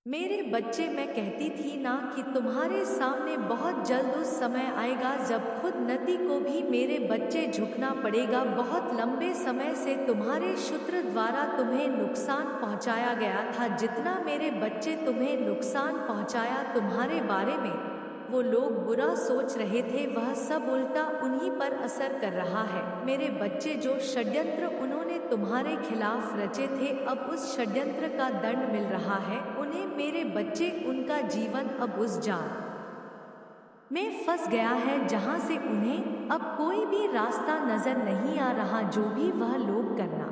मेरे बच्चे, मैं कहती थी ना कि तुम्हारे सामने बहुत जल्द उस समय आएगा जब खुद नदी को भी मेरे बच्चे झुकना पड़ेगा। बहुत लंबे समय से तुम्हारे शत्रु द्वारा तुम्हें नुकसान पहुंचाया गया था। जितना मेरे बच्चे तुम्हें नुकसान पहुंचाया तुम्हारे बारे में वो लोग बुरा सोच रहे थे, वह सब उल्टा उन्हीं पर असर कर रहा है। मेरे बच्चे, जो षड्यंत्र उन्होंने तुम्हारे खिलाफ रचे थे, अब उस षड्यंत्र का दंड मिल रहा है उन्हें। मेरे बच्चे, उनका जीवन अब उस जाल में फंस गया है जहां से उन्हें अब कोई भी रास्ता नजर नहीं आ रहा। जो भी वह लोग करना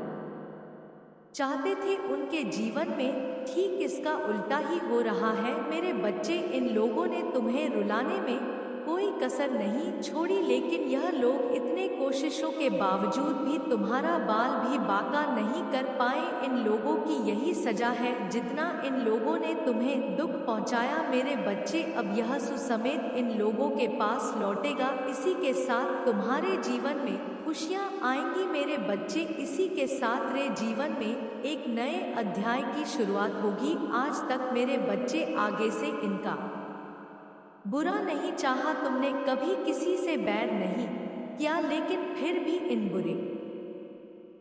चाहते थे उनके जीवन में ठीक इसका उल्टा ही हो रहा है। मेरे बच्चे, इन लोगों ने तुम्हें रुलाने में कोई कसर नहीं छोड़ी, लेकिन यह लोग इतने कोशिशों के बावजूद भी तुम्हारा बाल भी बांका नहीं कर पाए। इन लोगों की यही सजा है। जितना इन लोगों ने तुम्हें दुख पहुंचाया मेरे बच्चे, अब यह सुसमेत इन लोगों के पास लौटेगा। इसी के साथ तुम्हारे जीवन में खुशियां आएंगी मेरे बच्चे। इसी के साथ रे जीवन में एक नए अध्याय की शुरुआत होगी। आज तक मेरे बच्चे आगे से इनका बुरा नहीं चाहा, तुमने कभी किसी से बैर नहीं किया, लेकिन फिर भी इन बुरे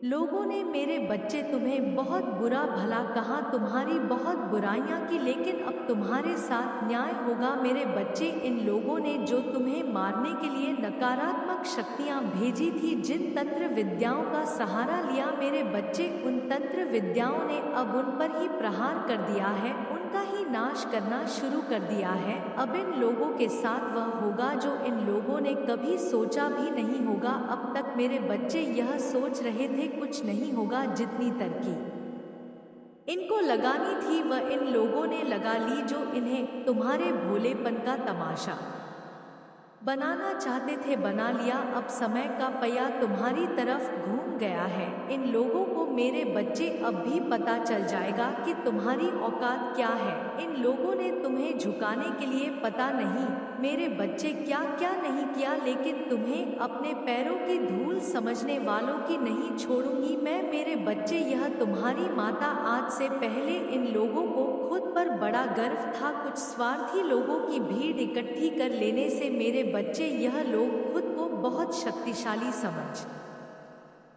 लोगों ने मेरे बच्चे तुम्हें बहुत बुरा भला कहा, तुम्हारी बहुत बुराइयां की, लेकिन अब तुम्हारे साथ न्याय होगा मेरे बच्चे। इन लोगों ने जो तुम्हें मारने के लिए नकारात्मक शक्तियां भेजी थी, जिन तंत्र विद्याओं का सहारा लिया मेरे बच्चे, उन तंत्र विद्याओं ने अब उन पर ही प्रहार कर दिया है, उनका ही नाश करना शुरू कर दिया है। अब इन लोगों के साथ वह होगा जो इन लोगों ने कभी सोचा भी नहीं होगा। अब तक मेरे बच्चे यह सोच रहे थे कुछ नहीं होगा, जितनी तरक्की इनको लगानी थी वह इन लोगों ने लगा ली। जो इन्हें तुम्हारे भोलेपन का तमाशा बनाना चाहते थे बना लिया। अब समय का पहिया तुम्हारी तरफ घूम गया है। इन लोगों को मेरे बच्चे अब भी पता चल जाएगा कि तुम्हारी औकात क्या है। इन लोगों ने तुम्हें झुकाने के लिए पता नहीं मेरे बच्चे क्या क्या नहीं किया, लेकिन तुम्हें अपने पैरों की धूल समझने वालों की नहीं छोड़ूंगी मैं मेरे बच्चे। यह तुम्हारी माता, आज से पहले इन लोगों को खुद पर बड़ा गर्व था। कुछ स्वार्थी लोगों की भीड़ इकट्ठी कर लेने से मेरे बच्चे यह लोग खुद को बहुत शक्तिशाली समझ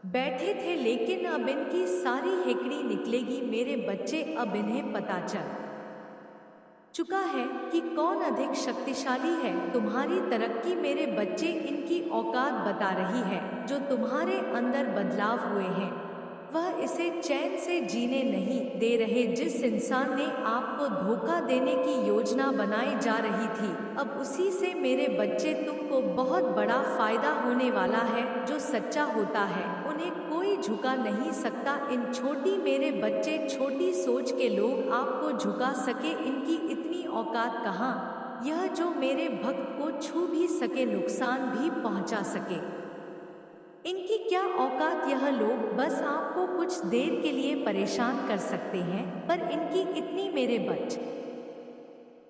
बैठे थे, लेकिन अब इनकी सारी हेकड़ी निकलेगी मेरे बच्चे। अब इन्हें पता चल चुका है कि कौन अधिक शक्तिशाली है। तुम्हारी तरक्की मेरे बच्चे इनकी औकात बता रही है। जो तुम्हारे अंदर बदलाव हुए हैं वह इसे चैन से जीने नहीं दे रहे। जिस इंसान ने आपको धोखा देने की योजना बनाई जा रही थी, अब उसी से मेरे बच्चे तुमको बहुत बड़ा फायदा होने वाला है। जो सच्चा होता है उन्हें कोई झुका नहीं सकता। इन छोटी मेरे बच्चे, छोटी सोच के लोग आपको झुका सके, इनकी इतनी औकात कहाँ। यह जो मेरे भक्त को छू भी सके, नुकसान भी पहुंचा सके, इनकी क्या औकात। यह लोग बस आपको कुछ देर के लिए परेशान कर सकते हैं, पर इनकी इतनी मेरे बच्चे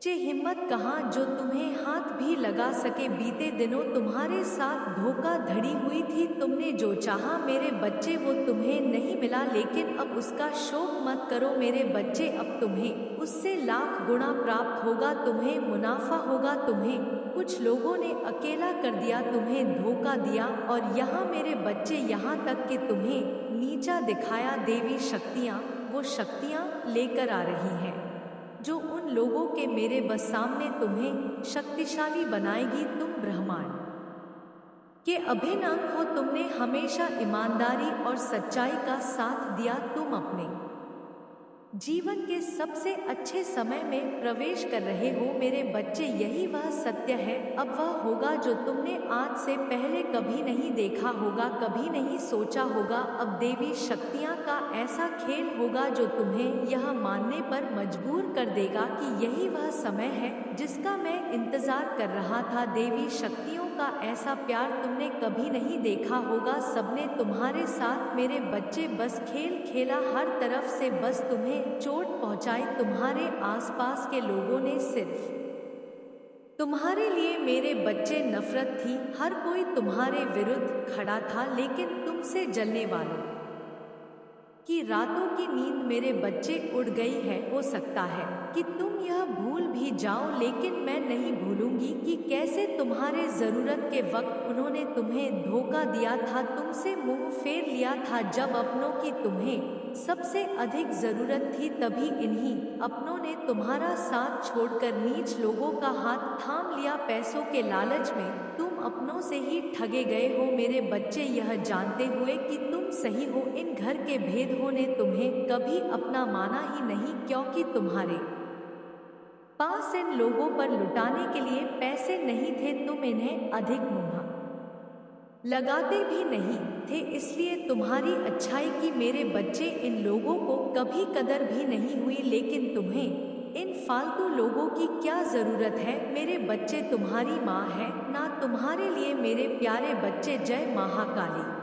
हिम्मत कहाँ जो तुम्हें हाथ भी लगा सके। बीते दिनों तुम्हारे साथ धोखाधड़ी हुई थी, तुमने जो चाहा मेरे बच्चे वो तुम्हें नहीं मिला, लेकिन अब उसका शोक मत करो मेरे बच्चे। अब तुम्हें उससे लाख गुना प्राप्त होगा, तुम्हें मुनाफा होगा। तुम्हें कुछ लोगों ने अकेला कर दिया, तुम्हें धोखा दिया, और यहाँ मेरे बच्चे यहाँ तक कि तुम्हें नीचा दिखाया। देवी शक्तियाँ, वो शक्तियाँ लेकर आ रही हैं जो उन लोगों के मेरे बस सामने तुम्हें शक्तिशाली बनाएगी। तुम ब्रह्मांड के अभिन्न अंग हो, तुमने हमेशा ईमानदारी और सच्चाई का साथ दिया। तुम अपने जीवन के सबसे अच्छे समय में प्रवेश कर रहे हो मेरे बच्चे, यही वह सत्य है। अब वह होगा जो तुमने आज से पहले कभी नहीं देखा होगा, कभी नहीं सोचा होगा। अब देवी शक्तियाँ का ऐसा खेल होगा जो तुम्हें यह मानने पर मजबूर कर देगा कि यही वह समय है जिसका मैं इंतजार कर रहा था। देवी शक्तियों का ऐसा प्यार तुमने कभी नहीं देखा होगा। सबने तुम्हारे साथ मेरे बच्चे बस खेल खेला, हर तरफ से बस तुम्हें चोट पहुंचाई। तुम्हारे आसपास के लोगों ने सिर्फ तुम्हारे लिए मेरे बच्चे नफरत थी, हर कोई तुम्हारे विरुद्ध खड़ा था, लेकिन तुमसे जलने वालों कि रातों की नींद मेरे बच्चे उड़ गई है। हो सकता है कि तुम यह भूल भी जाओ, लेकिन मैं नहीं भूलूंगी कि कैसे तुम्हारे जरूरत के वक्त उन्होंने तुम्हें धोखा दिया था, तुमसे मुंह फेर लिया था जब अपनों की तुम्हें सबसे अधिक जरूरत थी। तभी इन्हीं अपनों ने तुम्हारा साथ छोड़कर नीच लोगों का हाथ थाम लिया। पैसों के लालच में तुम अपनों से ही ठगे गए हो मेरे बच्चे, यह जानते हुए कि तुम सही हो। इन घर के भेदों ने तुम्हें कभी अपना माना ही नहीं, क्योंकि तुम्हारे पास इन लोगों पर लुटाने के लिए पैसे नहीं थे। तुम इन्हें अधिक मुँह लगाते भी नहीं थे, इसलिए तुम्हारी अच्छाई की मेरे बच्चे इन लोगों को कभी कदर भी नहीं हुई। लेकिन तुम्हें इन फालतू लोगों की क्या जरूरत है मेरे बच्चे, तुम्हारी माँ है ना तुम्हारे लिए मेरे प्यारे बच्चे। जय महाकाली।